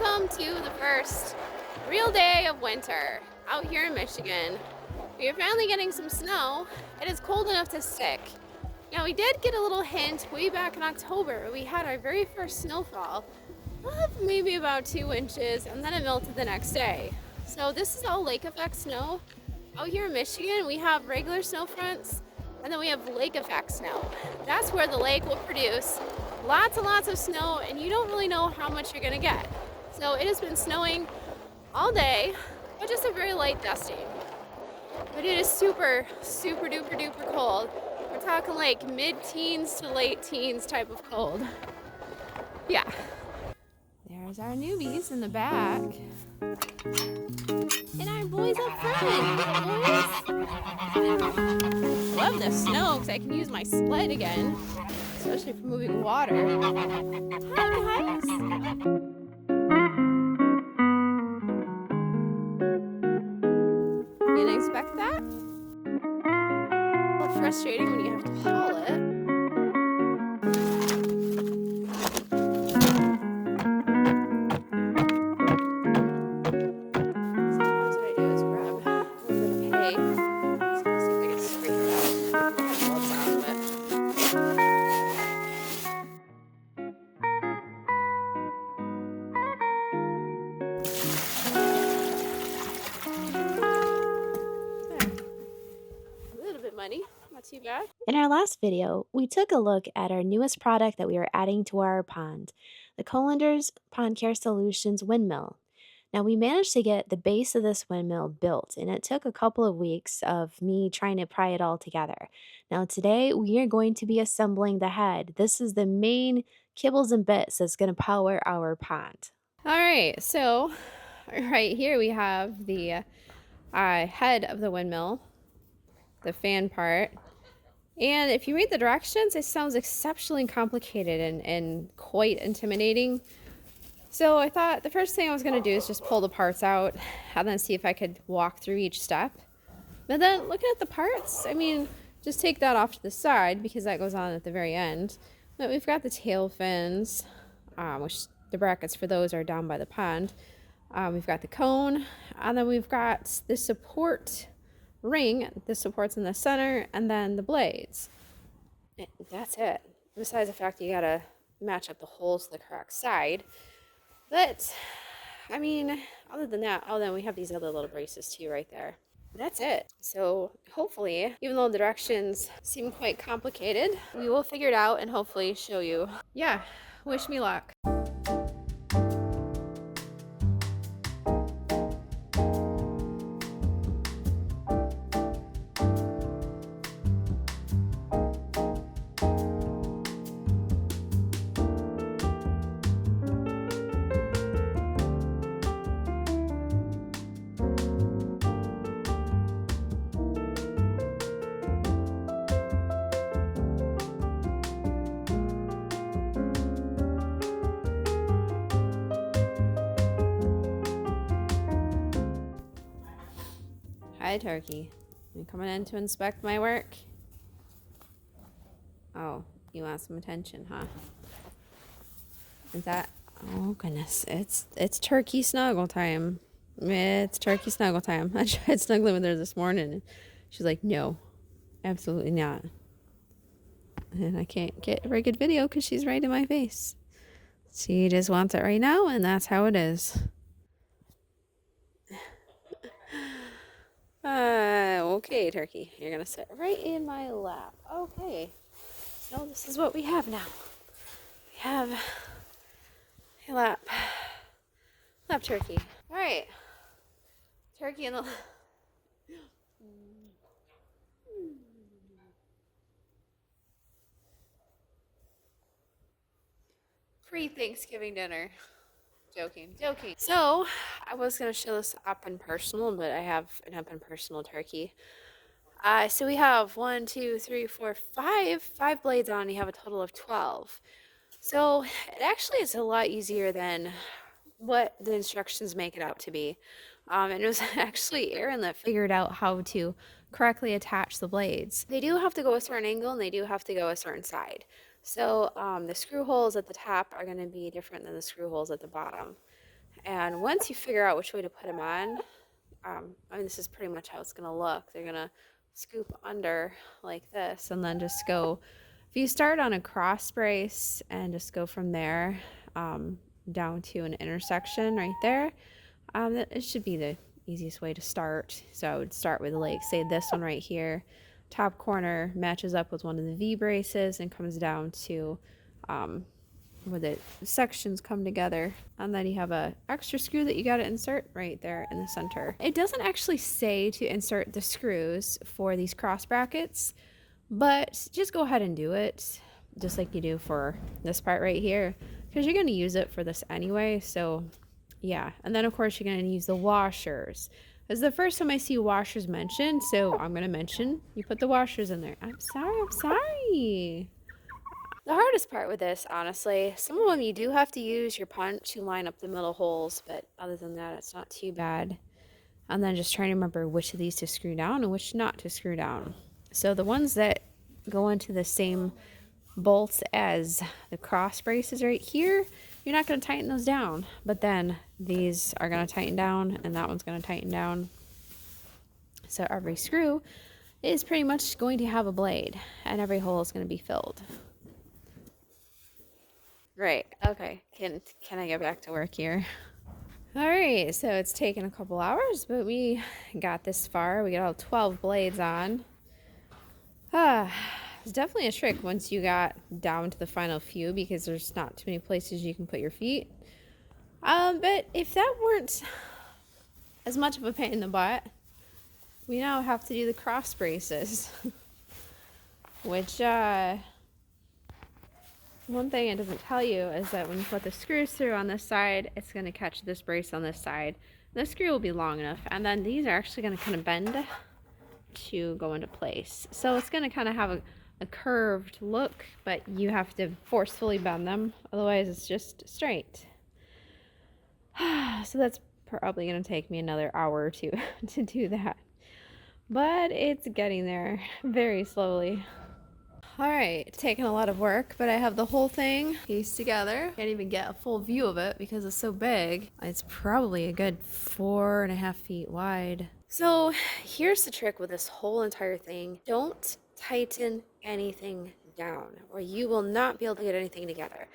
Welcome to the first real day of winter out here in Michigan. We are finally getting some snow. It is cold enough to stick. Now, we did get a little hint way back in October. We had our very first snowfall of maybe about 2 inches, and then it melted the next day. So this is all lake effect snow. Out here in Michigan, we have regular snow fronts, and then we have lake effect snow. That's where the lake will produce lots and lots of snow, and you don't really know how much you're gonna get. So it has been snowing all day, but just a very light dusting. But it is super, super duper duper cold. We're talking like mid-teens to late teens type of cold. Yeah. There's our newbies in the back. And our boys up front. Boys. Love the snow because I can use my sled again, especially for moving water. Hi, guys. Didn't expect that. A little frustrating when you have to haul it. Not too bad. In our last video, we took a look at our newest product that we are adding to our pond, the Koender's Pond Care Solutions Windmill. Now, we managed to get the base of this windmill built, and it took a couple of weeks of me trying to pry it all together. Now, today we are going to be assembling the head. This is the main kibbles and bits that's going to power our pond. All right, so right here we have the head of the windmill, the fan part. And if you read the directions, it sounds exceptionally complicated and quite intimidating. So I thought the first thing I was going to do is just pull the parts out and then see if I could walk through each step. But then looking at the parts, I mean, just take that off to the side because that goes on at the very end. But we've got the tail fins, which the brackets for those are down by the pond. We've got the cone, and then we've got the support ring. The support's in the center, and then the blades. And that's it. Besides the fact you gotta match up the holes to the correct side. But I mean, other than that, oh, then we have these other little braces too right there. That's it. So hopefully, even though the directions seem quite complicated, we will figure it out and hopefully show you. Yeah, wish me luck. Hi, Turkey. You coming in to inspect my work? Oh, you want some attention, huh? Is that? Oh goodness, it's turkey snuggle time. It's turkey snuggle time. I tried snuggling with her this morning. She's like, no, absolutely not. And I can't get a very good video because she's right in my face. She just wants it right now, and that's how it is. Okay, Turkey, you're gonna sit right in my lap. Okay, so this is what we have now. We have a lap turkey. All right, turkey in the pre-Thanksgiving dinner. Joking. So I was gonna show this up and personal, but I have an up and personal turkey. So we have 1, 2, 3, 4, 5 blades on. You have a total of 12. So it actually is a lot easier than what the instructions make it out to be. And it was actually Aaron that figured out how to correctly attach the blades. They do have to go a certain angle and they do have to go a certain side. So the screw holes at the top are going to be different than the screw holes at the bottom. And once you figure out which way to put them on, I mean, this is pretty much how it's going to look. They're going to scoop under like this and then just go. If you start on a cross brace and just go from there down to an intersection right there, it should be the easiest way to start. So I would start with, like, say this one right here. Top corner matches up with one of the V braces and comes down to where the sections come together, and then you have a extra screw that you got to insert right there in the center. It doesn't actually say to insert the screws for these cross brackets, but just go ahead and do it just like you do for this part right here, because you're going to use it for this anyway. So yeah, and then of course you're going to use the washers. This is the first time I see washers mentioned, so I'm going to mention you put the washers in there. I'm sorry. The hardest part with this, honestly, some of them you do have to use your punch to line up the middle holes, but other than that, it's not too bad. And then just trying to remember which of these to screw down and which not to screw down. So the ones that go into the same bolts as the cross braces right here, you're not going to tighten those down. But then these are going to tighten down, and that one's going to tighten down. So every screw is pretty much going to have a blade, and every hole is going to be filled. Right. Okay. Can I get back to work here? All right. So it's taken a couple hours, but we got this far. We got all 12 blades on. It's definitely a trick once you got down to the final few, because there's not too many places you can put your feet. But if that weren't as much of a pain in the butt, we now have to do the cross braces, which one thing it doesn't tell you is that when you put the screws through on this side, it's going to catch this brace on this side. The screw will be long enough, and then these are actually going to kind of bend to go into place. So it's going to kind of have a curved look, but you have to forcefully bend them, otherwise it's just straight. So that's probably going to take me another hour or two to do that, but it's getting there very slowly. All right, taking a lot of work, but I have the whole thing pieced together. Can't even get a full view of it because it's so big. It's probably a good 4.5 feet wide. So here's the trick with this whole entire thing. Don't tighten anything down, or you will not be able to get anything together.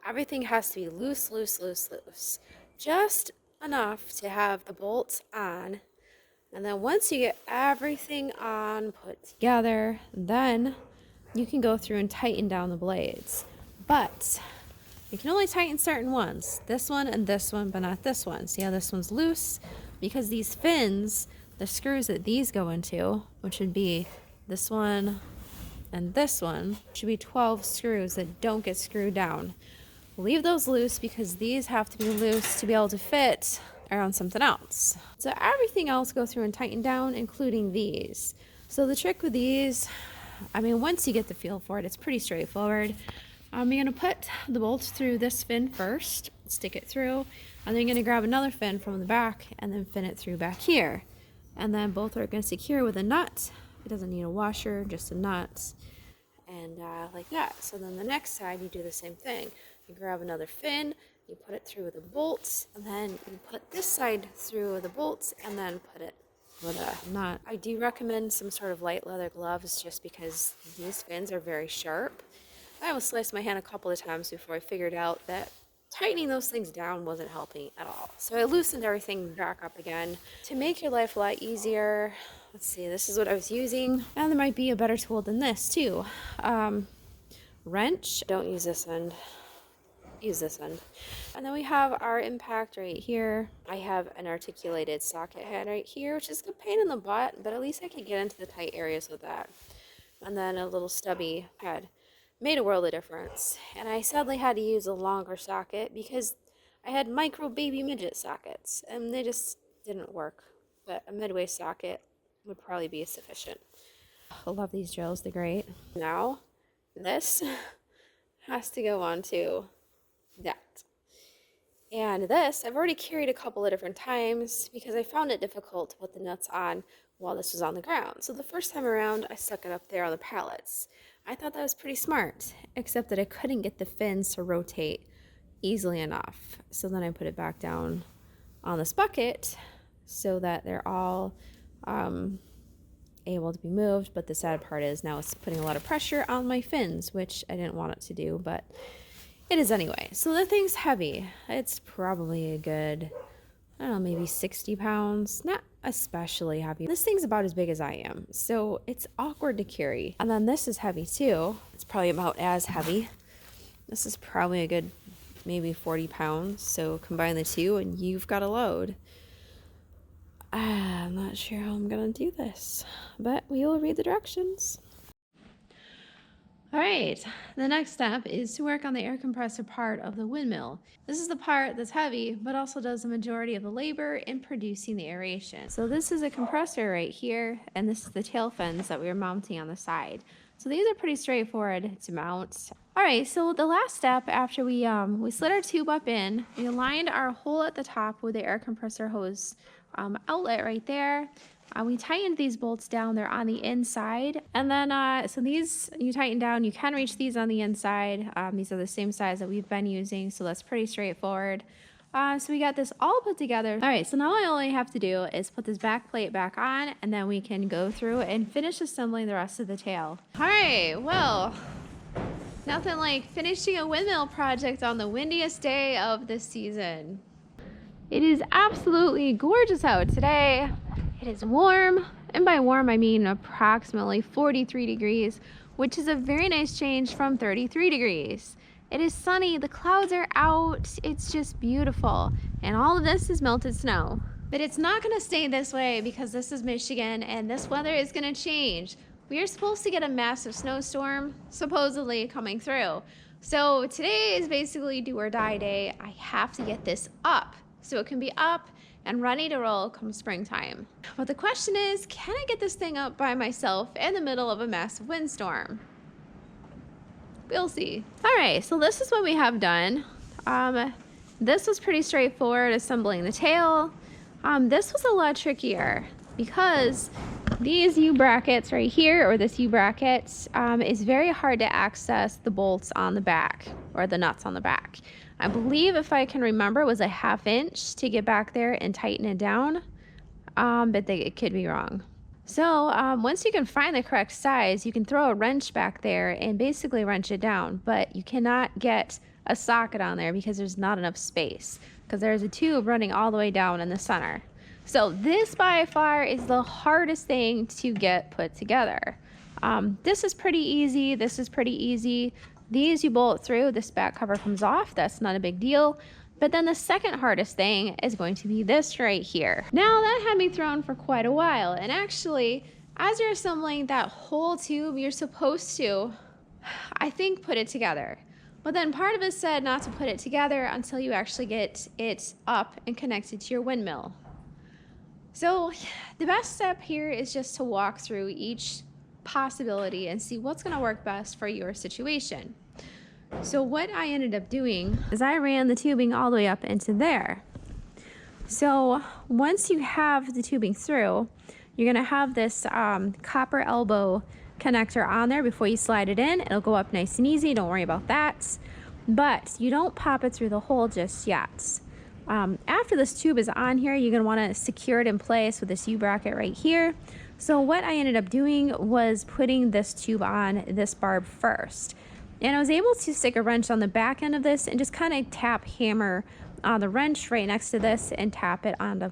Everything has to be loose, loose, loose, loose. Just enough to have the bolts on. And then once you get everything on, put together, then you can go through and tighten down the blades. But you can only tighten certain ones. This one and this one, but not this one. See how this one's loose? Because these fins, the screws that these go into, which would be this one and this one, should be 12 screws that don't get screwed down. Leave those loose because these have to be loose to be able to fit around something else. So everything else go through and tighten down, including these. So the trick with these, I mean, once you get the feel for it, it's pretty straightforward. You're going to put the bolts through this fin first, stick it through, and then you're going to grab another fin from the back and then fin it through back here. And then both are going to secure with a nut. It doesn't need a washer, just a nut. And like that. So then the next side, you do the same thing. You grab another fin, you put it through with the bolts, and then you put this side through with the bolts, and then put it with a knot. I do recommend some sort of light leather gloves just because these fins are very sharp. I almost sliced my hand a couple of times before I figured out that tightening those things down wasn't helping at all. So I loosened everything back up again. To make your life a lot easier, let's see, this is what I was using. And there might be a better tool than this too. Wrench. Don't use this end. Use this end. And then we have our impact right here. I have an articulated socket head right here, which is a pain in the butt, but at least I can get into the tight areas with that. And then a little stubby head. Made a world of difference. And I sadly had to use a longer socket because I had micro baby midget sockets and they just didn't work. But a midway socket would probably be sufficient. I love these drills, they're great. Now, this has to go onto that. And this, I've already carried a couple of different times because I found it difficult to put the nuts on while this was on the ground. So the first time around, I stuck it up there on the pallets. I thought that was pretty smart, except that I couldn't get the fins to rotate easily enough. So then I put it back down on this bucket so that they're all able to be moved. But the sad part is now it's putting a lot of pressure on my fins, which I didn't want it to do, but it is anyway. So the thing's heavy. It's probably a good, I don't know, maybe 60 pounds. Not especially heavy. This thing's about as big as I am, so it's awkward to carry. And then this is heavy too. It's probably about as heavy. This is probably a good maybe 40 pounds. So combine the two and you've got a load. I'm not sure how I'm gonna do this, but we will read the directions. All right, the next step is to work on the air compressor part of the windmill. This is the part that's heavy, but also does the majority of the labor in producing the aeration. So this is a compressor right here, and this is the tail fins that we were mounting on the side. So these are pretty straightforward to mount. All right, so the last step after we slid our tube up in, we aligned our hole at the top with the air compressor hose outlet right there. We tightened these bolts down, they're on the inside. And then, so these, you tighten down, you can reach these on the inside. These are the same size that we've been using, so that's pretty straightforward. So we got this all put together. All right, so now all I have to do is put this back plate back on, and then we can go through and finish assembling the rest of the tail. All right, well, nothing like finishing a windmill project on the windiest day of the season. It is absolutely gorgeous out today. It is warm, and by warm I mean approximately 43 degrees, which is a very nice change from 33 degrees. It is sunny, the clouds are out, it's just beautiful, and all of this is melted snow. But it's not gonna stay this way because this is Michigan and this weather is gonna change. We are supposed to get a massive snowstorm, supposedly coming through. So today is basically do or die day. I have to get this up so it can be up and ready to roll come springtime. But the question is, can I get this thing up by myself in the middle of a massive windstorm? We'll see. All right, so this is what we have done. This was pretty straightforward, assembling the tail. This was a lot trickier because these U-brackets right here, or this U-bracket, is very hard to access the bolts on the back, or the nuts on the back. I believe, if I can remember, it was a 1/2 inch to get back there and tighten it down, but it could be wrong. So once you can find the correct size, you can throw a wrench back there and basically wrench it down, but you cannot get a socket on there because there's not enough space, because there's a tube running all the way down in the center. So this by far is the hardest thing to get put together. This is pretty easy. This is pretty easy. These you bolt through, this back cover comes off, that's not a big deal. But then the second hardest thing is going to be this right here. Now that had me thrown for quite a while, and actually, as you're assembling that whole tube, you're supposed to, I think, put it together. But then part of it said not to put it together until you actually get it up and connected to your windmill. So the best step here is just to walk through each possibility and see what's gonna work best for your situation. So what I ended up doing is I ran the tubing all the way up into there. So once you have the tubing through, you're gonna have this copper elbow connector on there before you slide it in. It'll go up nice and easy, don't worry about that. But you don't pop it through the hole just yet. After this tube is on here, you're gonna wanna secure it in place with this U-bracket right here. So what I ended up doing was putting this tube on this barb first. And I was able to stick a wrench on the back end of this and just kind of hammer on the wrench right next to this and tap it onto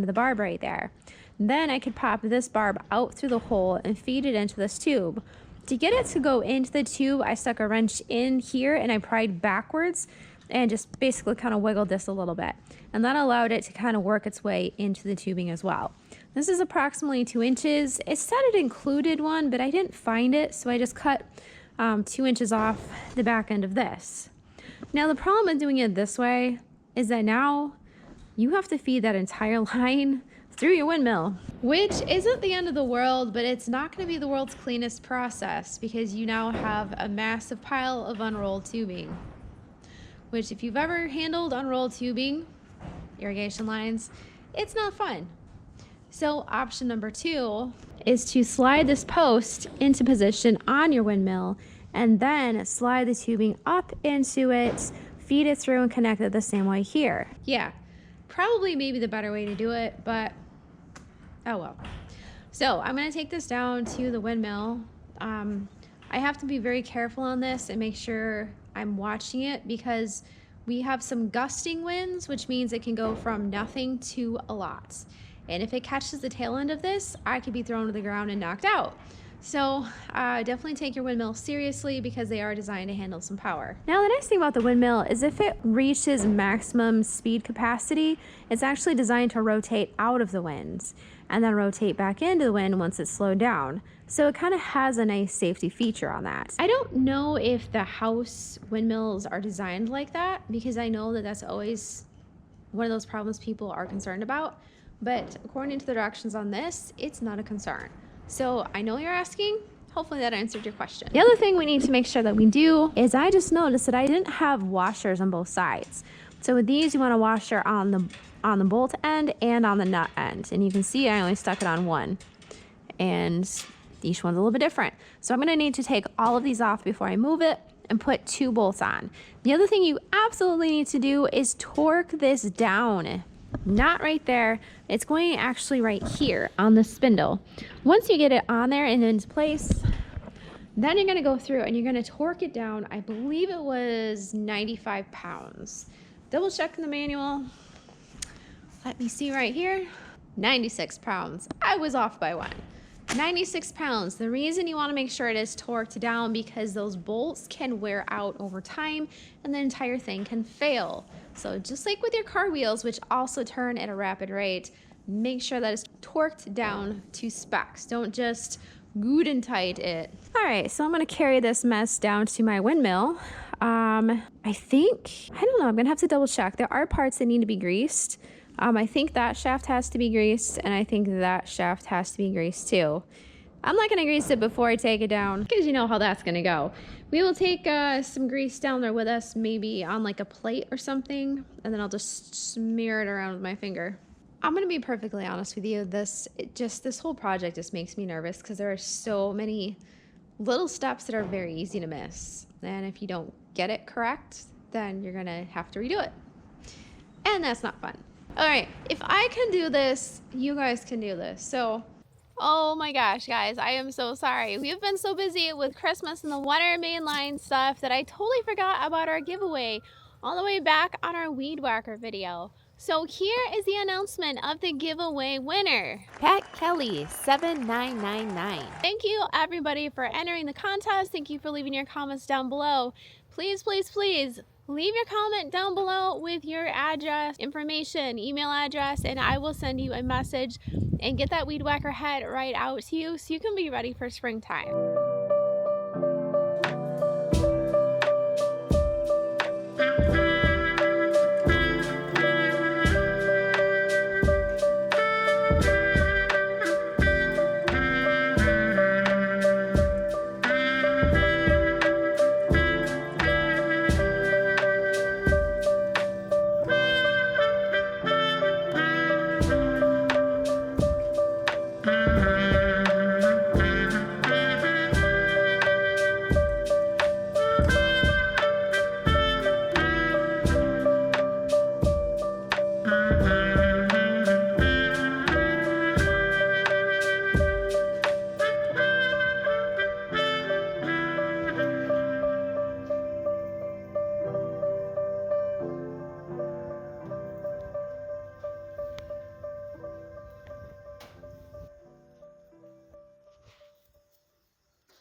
the barb right there. Then I could pop this barb out through the hole and feed it into this tube. To get it to go into the tube, I stuck a wrench in here and I pried backwards and just basically kind of wiggled this a little bit. And that allowed it to kind of work its way into the tubing as well. This is approximately 2 inches. It said it included one, but I didn't find it, so I just cut 2 inches off the back end of this. Now the problem with doing it this way is that now you have to feed that entire line through your windmill, which isn't the end of the world, but it's not going to be the world's cleanest process because you now have a massive pile of unrolled tubing, which if you've ever handled unrolled tubing, irrigation lines, it's not fun. So option number 2 is to slide this post into position on your windmill and then slide the tubing up into it, feed it through and connect it the same way here. Yeah, Probably maybe the better way to do it, but oh well. So I'm gonna take this down to the windmill. I have to be very careful on this and make sure I'm watching it because we have some gusting winds, which means it can go from nothing to a lot. And if it catches the tail end of this, I could be thrown to the ground and knocked out. So definitely take your windmill seriously because they are designed to handle some power. Now the nice thing about the windmill is if it reaches maximum speed capacity, it's actually designed to rotate out of the winds and then rotate back into the wind once it's slowed down. So it kind of has a nice safety feature on that. I don't know if the house windmills are designed like that because I know that that's always one of those problems people are concerned about. But according to the directions on this, it's not a concern. So I know you're asking. Hopefully that answered your question. The other thing we need to make sure that we do is I just noticed that I didn't have washers on both sides. So with these, you want a washer on the bolt end and on the nut end. And you can see I only stuck it on one. And each one's a little bit different. So I'm gonna need to take all of these off before I move it and put 2 bolts on. The other thing you absolutely need to do is torque this down. Not right there. It's going actually right here on the spindle. Once you get it on there and into place, then you're gonna go through and you're gonna torque it down. I believe it was 95 pounds. Double check in the manual. Let me see right here. 96 pounds. I was off by 1. 96 pounds. The reason you want to make sure it is torqued down because those bolts can wear out over time and the entire thing can fail. So just like with your car wheels, which also turn at a rapid rate, make sure that it's torqued down to specs. Don't just good and tight it. All right, so I'm going to carry this mess down to my windmill. I don't know, I'm going to have to double check. There are parts that need to be greased. I think that shaft has to be greased, and I think that shaft has to be greased too. I'm not going to grease it before I take it down because you know how that's going to go. We will take some grease down there with us, maybe on like a plate or something, and then I'll just smear it around with my finger. I'm going to be perfectly honest with you. This whole project just makes me nervous because there are so many little steps that are very easy to miss. And if you don't get it correct, then you're going to have to redo it. And that's not fun. All right, if I can do this, you guys can do this. So, oh my gosh, guys, I am so sorry. We've been so busy with Christmas and the water main line stuff that I totally forgot about our giveaway all the way back on our weed whacker video. So here is the announcement of the giveaway winner. Pat Kelly 7999. Thank you everybody for entering the contest. Thank you for leaving your comments down below. Please, please, please leave your comment down below with your address, information, email address, and I will send you a message and get that weed whacker head right out to you so you can be ready for springtime.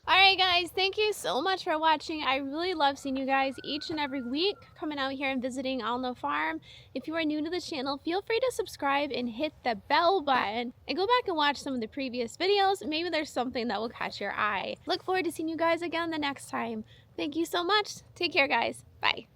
Alright guys, thank you so much for watching. I really love seeing you guys each and every week coming out here and visiting on the farm. If you are new to the channel, feel free to subscribe and hit the bell button and go back and watch some of the previous videos. Maybe there's something that will catch your eye. Look forward to seeing you guys again the next time. Thank you so much. Take care guys. Bye.